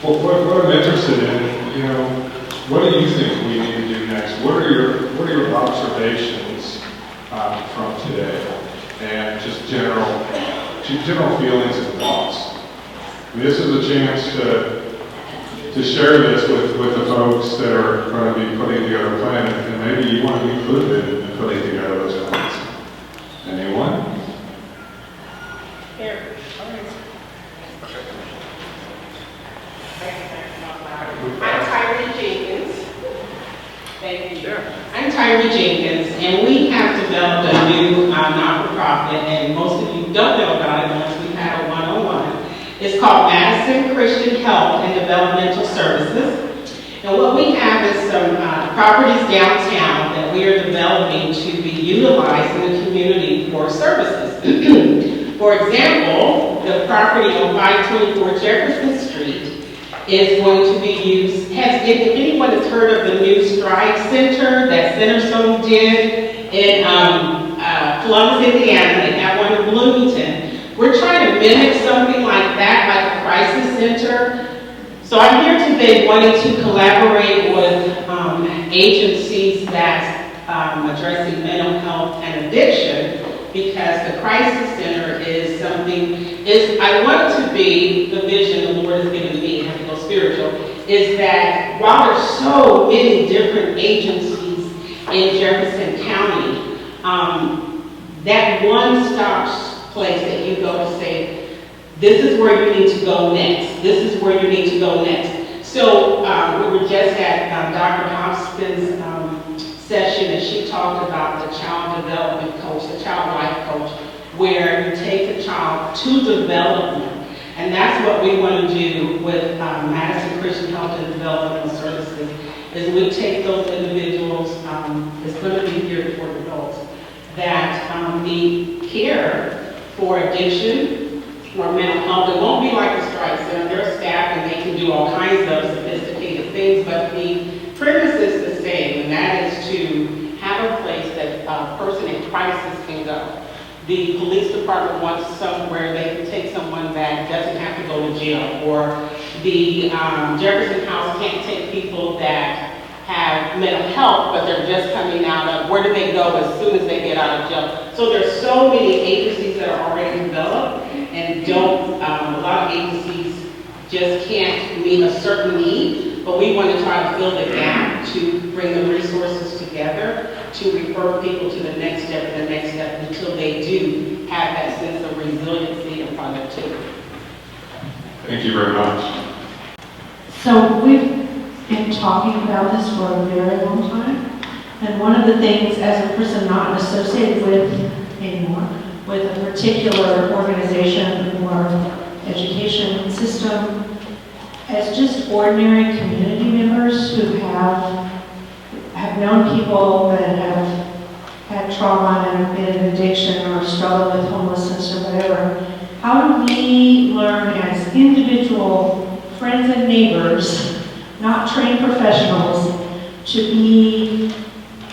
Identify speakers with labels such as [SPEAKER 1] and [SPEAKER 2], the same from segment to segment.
[SPEAKER 1] Well, what I'm interested in, what do you think we need to do next? What are your observations from today, and just general feelings and thoughts? I mean, this is a chance to share this with the folks that are going to be putting together a plan, and maybe you want to be included in putting together those plans. Anyone?
[SPEAKER 2] Here. I'm Tyree Jenkins. Thank you. Sure. I'm Tyree Jenkins, and we have developed a new not-for-profit, and most of you don't know about it unless we've had a one-on-one. It's called Madison Christian Health and Developmental Services. And what we have is some properties downtown that we are developing to be utilized in the community for services. For example, the property on 524 Jefferson Street is going to be used. If anyone has heard of the new Stride Center that Centerstone did in Columbus, Indiana, they have one in Bloomington. We're trying to mimic something like that, like a crisis center. So I'm here today wanting to collaborate with agencies that's addressing mental health and addiction, because the crisis center is I want it to be the vision the Lord has given me, I have to go spiritual, is that while there's so many different agencies in Jefferson County, that one-stop place that you go to say, this is where you need to go next. This is where you need to go next. So we were just at Dr. Hobson's session, and she talked about the child development coach, the child life coach, where you take the child to development. And that's what we want to do with Madison Christian Health and Developmental Services, is we take those individuals, it's going to be geared for adults, that need care for addiction or mental health. It won't be like the Stride Center. They're staff and they can do all kinds of sophisticated things, but the premise is the same, and that is to have a place that a person in crisis can go. The police department wants somewhere they can take someone that doesn't have to go to jail, or the Jefferson House can't take people that have mental health, but they're just coming out of, where do they go as soon as they get out of jail? So there's so many agencies that are already developed, and a lot of agencies just can't meet a certain need, but we want to try to fill the gap to bring the resources together to refer people to the next step and the next step until they do have that sense of resiliency and productivity.
[SPEAKER 1] Thank you very much.
[SPEAKER 3] So we've been talking about this for a very long time, and one of the things, as a person not associated with anymore, with a particular organization or education system, as just ordinary community members who have known people that have had trauma and been in addiction or struggle with homelessness or whatever, how do we learn as individual friends and neighbors, not trained professionals, to be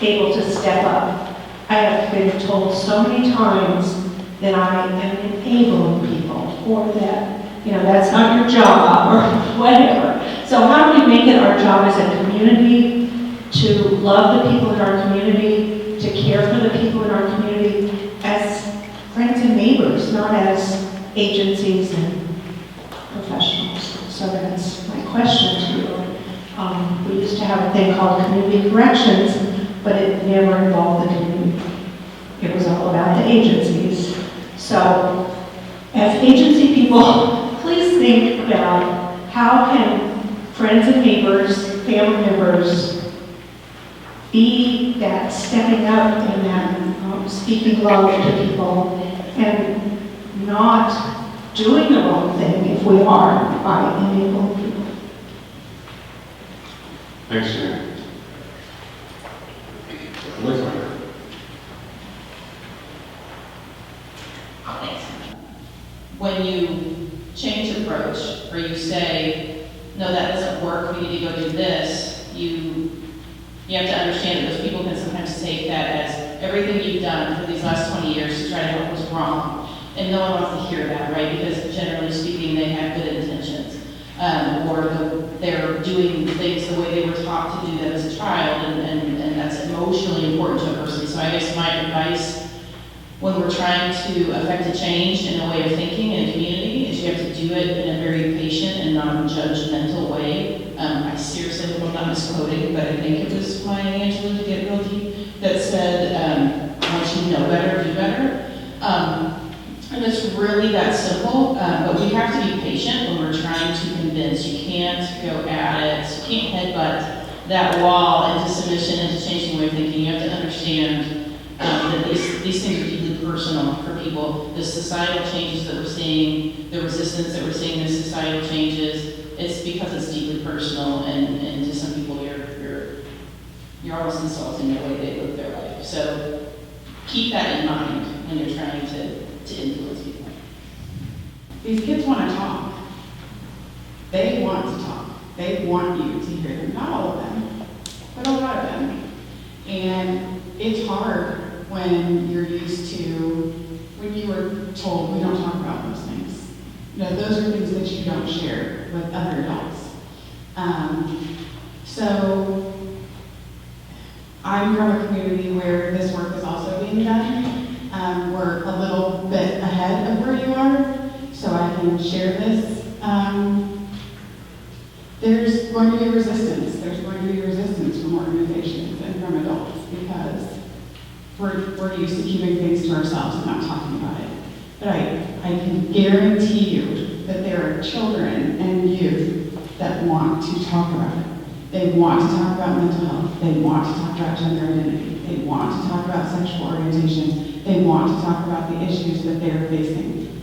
[SPEAKER 3] able to step up? I have been told so many times that I am enabling people, or that, that's not your job, or whatever. So how do we make it our job as a community to love the people in our community, to care for the people in our community as friends and neighbors, not as agencies and professionals? So that's my question to you. We used to have a thing called community corrections, but it never involved the community. It was all about the agencies. So as agency people, please think about how can friends and neighbors, family members, be that stepping up and that speaking love to people, and not doing the wrong thing if we are, by enabling people.
[SPEAKER 1] Thanks, Jan.
[SPEAKER 4] When you change approach, or you say, no, that doesn't work, we need to go do this, you have to understand that those people can sometimes take that as everything you've done for these last 20 years to try to help was wrong. And no one wants to hear that, right? Because generally speaking, they have good intentions. Or the they're doing things the way they were taught to do them as a child, and that's emotionally important to a person. So I guess my advice when we're trying to affect a change in a way of thinking in a community is you have to do it in a very patient and non-judgmental way. I seriously hope I'm not misquoting, but I think it was Maya Angelou, to get real deep, that said, once you know better, do better. And it's really that simple, but we have to be patient when we're trying to convince. You can't go at it, you can't headbutt that wall into submission, into changing the way of thinking. You have to understand that these things are deeply personal for people. The societal changes that we're seeing, the resistance that we're seeing in societal changes, it's because it's deeply personal, and to some people you're almost insulting the way they live their life. So keep that in mind when you're trying to influence people.
[SPEAKER 5] These kids want to talk. They want to talk. They want you to hear them. Not all of them, but a lot of them. And it's hard when you're used to, when you were told, we don't talk about those things. You know, those are things that you don't share with other adults. So I'm from a community where this work is also being done. We're a little bit ahead of where you are, so I can share this. There's going to be resistance. There's going to be resistance from organizations and from adults because we're used to keeping things to ourselves and not talking about it. But I can guarantee you that there are children and youth that want to talk about it. They want to talk about mental health. They want to talk about gender identity. They want to talk about sexual orientation. They want to talk about the issues that they're facing.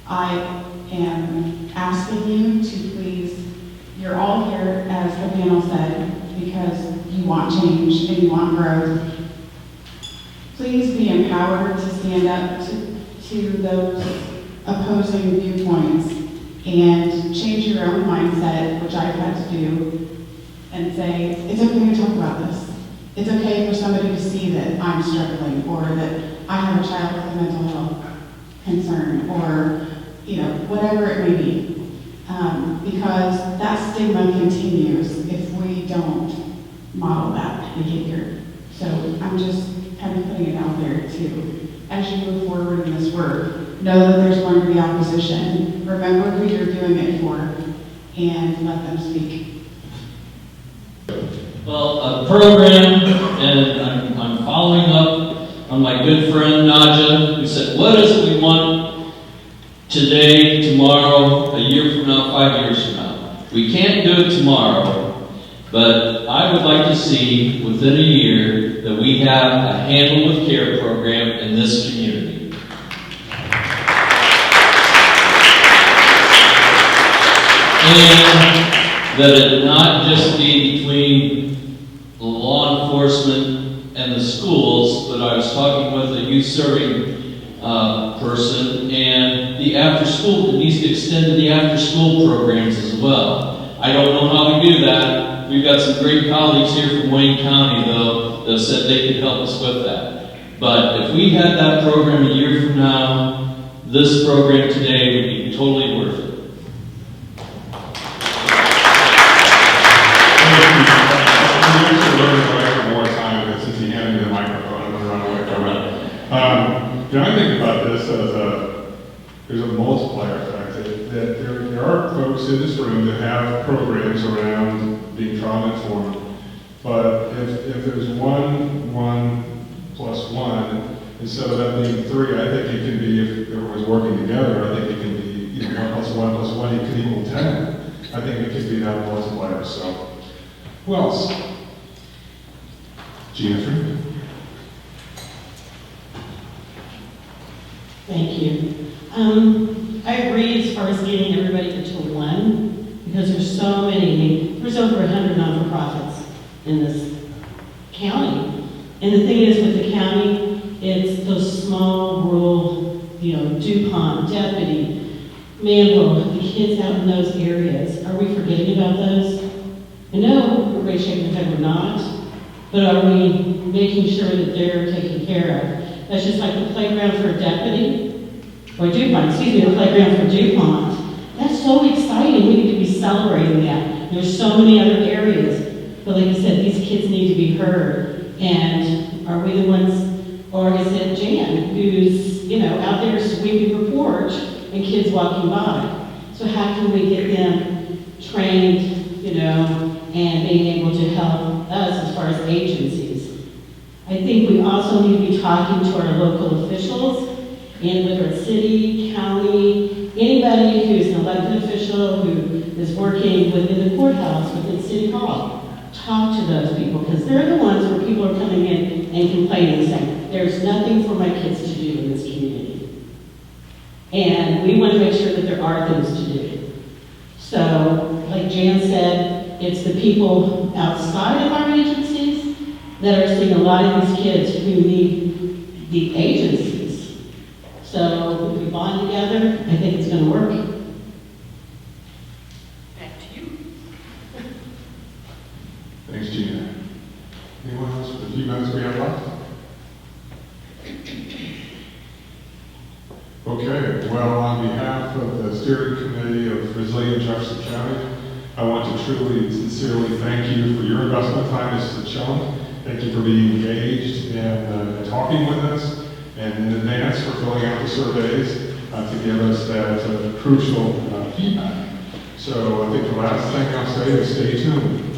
[SPEAKER 5] I am asking you to please, you're all here, as the panel said, because you want change and you want growth. Please be empowered to stand up to those opposing viewpoints and change your own mindset, which I've had to do, and say, it's okay to talk about this. It's okay for somebody to see that I'm struggling, or that I have a child with a mental health concern, or whatever it may be. Because that stigma continues if we don't model that behavior. So I'm just kind of putting it out there too. As you move forward in this work, know that there's going to be opposition. Remember who you're doing it for, and let them speak.
[SPEAKER 6] Well, a program, and I'm following up on my good friend Naja, who said, what is it we want today, tomorrow, a year from now, 5 years from now? We can't do it tomorrow, but I would like to see within a year that we have a Handle with Care program in this community. And that it not just be between law enforcement and the schools, but I was talking with a youth serving person, and the after school, it needs to extend to the after school programs as well. I don't know how we do that. We've got some great colleagues here from Wayne County, though, that said they could help us with that. But if we had that program a year from now, this program today would be totally worth it.
[SPEAKER 1] I think about this as there's a multiplier effect. That there are folks in this room that have programs around being trauma informed, but if there's one plus one, instead of that being 3, I think it can be, if everyone's working together, I think it can be 1 plus 1 plus 1 could equal 10. I think it could be that multiplier. So, who else? Gina Freeman.
[SPEAKER 7] Thank you. I agree as far as getting everybody into one, because there's so many, there's over 100 not-for-profits in this county. And the thing is with the county, it's those small, rural, DuPont, Deputy, Manville, the kids out in those areas. Are we forgetting about those? I know everybody's shaking their head, we're not, but are we making sure that they're taken care of? That's just like the playground for a deputy, or DuPont, the playground for DuPont. That's so exciting. We need to be celebrating that. There's so many other areas, but like you said, these kids need to be heard. And are we the ones, or is it Jan, who's, out there sweeping her porch and kids walking by? So how can we get them trained, and being able to help us as far as agencies? I think we also need to be talking to our local officials, in whether it's city, county, anybody who's an elected official who is working within the courthouse, within City Hall. Talk to those people, because they're the ones where people are coming in and complaining, saying, there's nothing for my kids to do in this community. And we want to make sure that there are things to do. So, like Jan said, it's the people outside of our agencies that are seeing a lot of these kids who need the agencies. So if we bond together, I think it's going to work.
[SPEAKER 4] Back to you.
[SPEAKER 1] Thanks, Gina. Anyone else for the few minutes we have left? Okay, well, on behalf of the steering committee of Resilient Jefferson County, I want to truly and sincerely thank you for your investment time as has shown. Thank you for being engaged and talking with us, and in advance for filling out the surveys to give us that crucial feedback. So I think the last thing I'll say is stay tuned.